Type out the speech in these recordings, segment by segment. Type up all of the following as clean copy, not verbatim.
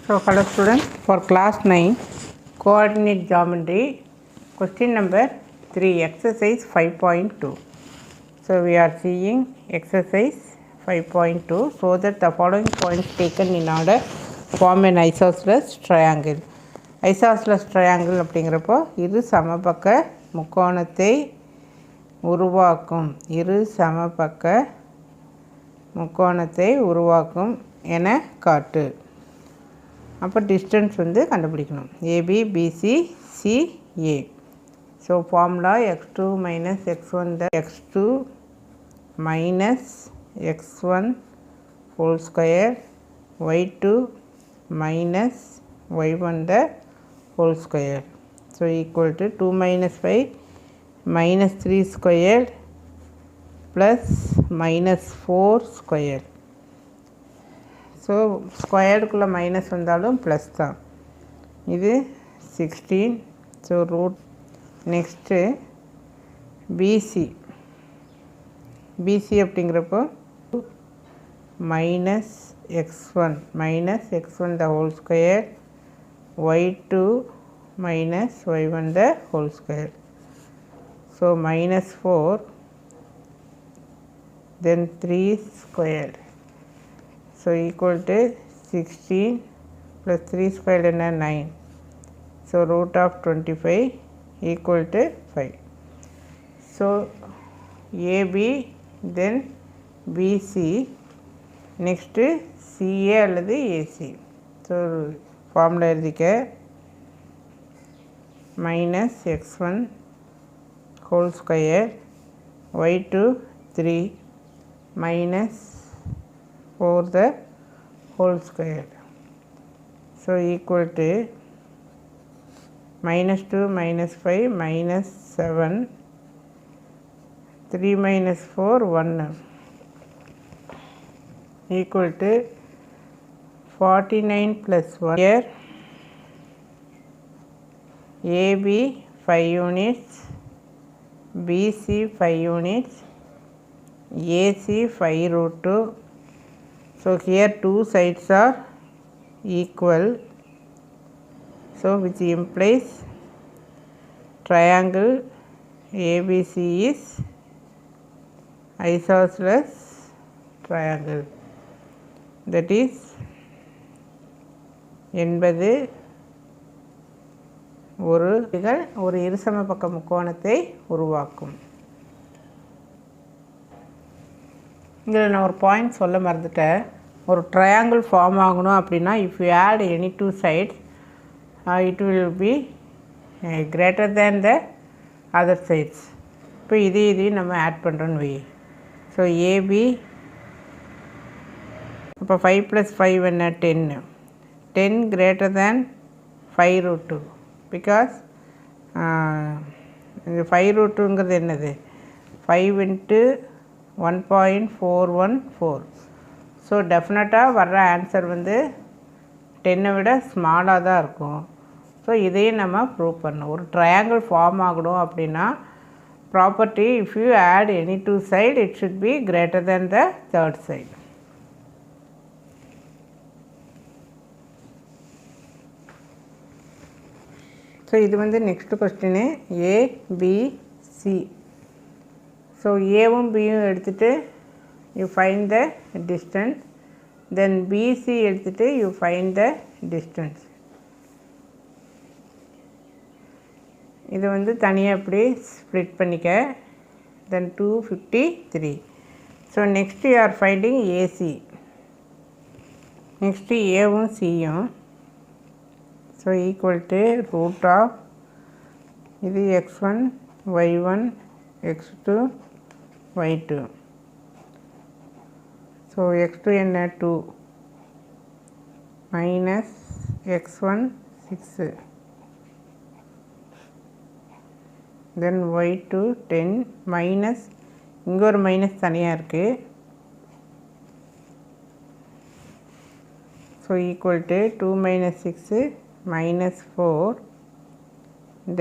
So hello students, for class 9 coordinate geometry question number 3 exercise 5.2. So we are seeing exercise 5.2. So that the following points taken in order form an isosceles triangle. Isosceles triangle அப்படிங்கிறப்போ இரு சமபக்க முக்கோணத்தை உருவாக்கும் என காட்டு. அப்போ distance வந்து கண்டுபிடிக்கணும். AB BC CA. So formula x2 minus x1 x2 minus x1 whole square y2 minus y1 whole square. So equal to 2 minus 5 minus 3 square plus minus 4 square. So ஸ்கொயருக்குள்ளே மைனஸ் வந்தாலும் ப்ளஸ் தான். இது 16. So root. Next BC அப்படிங்கிறப்போ minus x1 the whole square y2 minus y1 the whole square. So minus 4 then 3 squared. So equal to 16 plus 3 squared and 9. So root of 25 equal to 5. So AB then BC, next CA அல்லது AC. So formula எழுதிக்க minus x1 whole square y2 3 minus 4 the whole square. So equal to minus 2 minus 5 minus 7 3 minus 4 1 equal to 49 plus 1. Here AB 5 units, BC 5 units, AC 5 root 2. So here two sides are equal. So which implies triangle ABC is isosceles triangle. That is என்பது ஒரு இருசமபக்க முக்கோணத்தை உருவாக்கும். இங்கே நான் ஒரு point சொல்ல மறந்துட்டேன். ஒரு ட்ரையாங்கிள் ஃபார்ம் ஆகணும் அப்படின்னா if you add any two sides it will be greater than the other sides. இப்போ இதையும் நம்ம ஆட் பண்ணுறோன்னு வை. ஸோ ஏபி இப்போ 5 + 5 என்ன 10 கிரேட்டர் தேன் 5 root 2 பிகாஸ் இந்த 5 root 2ங்கிறது என்னது 5 into 1.414. ஸோ டெஃபினட்டாக வர்ற ஆன்சர் வந்து 10 விட ஸ்மாலாக தான் இருக்கும். ஸோ இதையும் நம்ம ப்ரூவ் பண்ணணும். ஒரு ட்ரையாங்கிள் ஃபார்ம் ஆகணும் அப்படின்னா property if you add any two side it should be greater than the third side. So இது வந்து நெக்ஸ்ட் கொஸ்டின் ஏபிசி. ஸோ ஏவும் பியும் எடுத்துகிட்டு you find the distance, then BC எடுத்துகிட்டு யூ ஃபைண்ட் த டிஸ்டன்ஸ். இது வந்து தனியாக இப்படி ஸ்ப்ளிட் பண்ணிக்க. Then 253. So next you are finding AC. Next ஏவும் சியும். So equal to root of இது x1 y1 x2 y2. So x2 என்ன 2 மைனஸ் x1 6 தென் y2 10 மைனஸ் இங்கே ஒரு மைனஸ் தனியாக இருக்குது. So equal to 2 minus 6 minus 4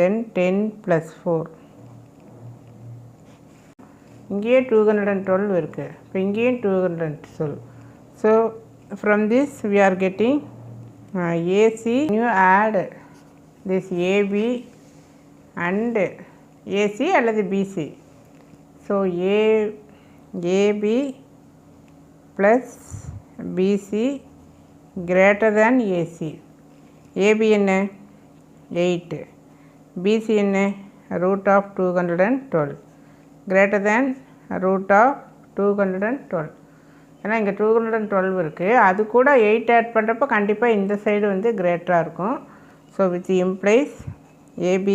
then 10 plus 4. இங்கேயே 212 இருக்குது. இப்போ இங்கேயும் 212. So from this we are getting AC, you add this AB and AC அல்லது BC. So AB plus BC greater than AC. AB என்ன 8, BC என்ன root of 212 greater than root of 212. ஏன்னா இங்கே 212 இருக்குது, அது கூட 8 ஆட் பண்ணுறப்போ கண்டிப்பாக இந்த சைடு வந்து கிரேட்டராக இருக்கும். So which implies AB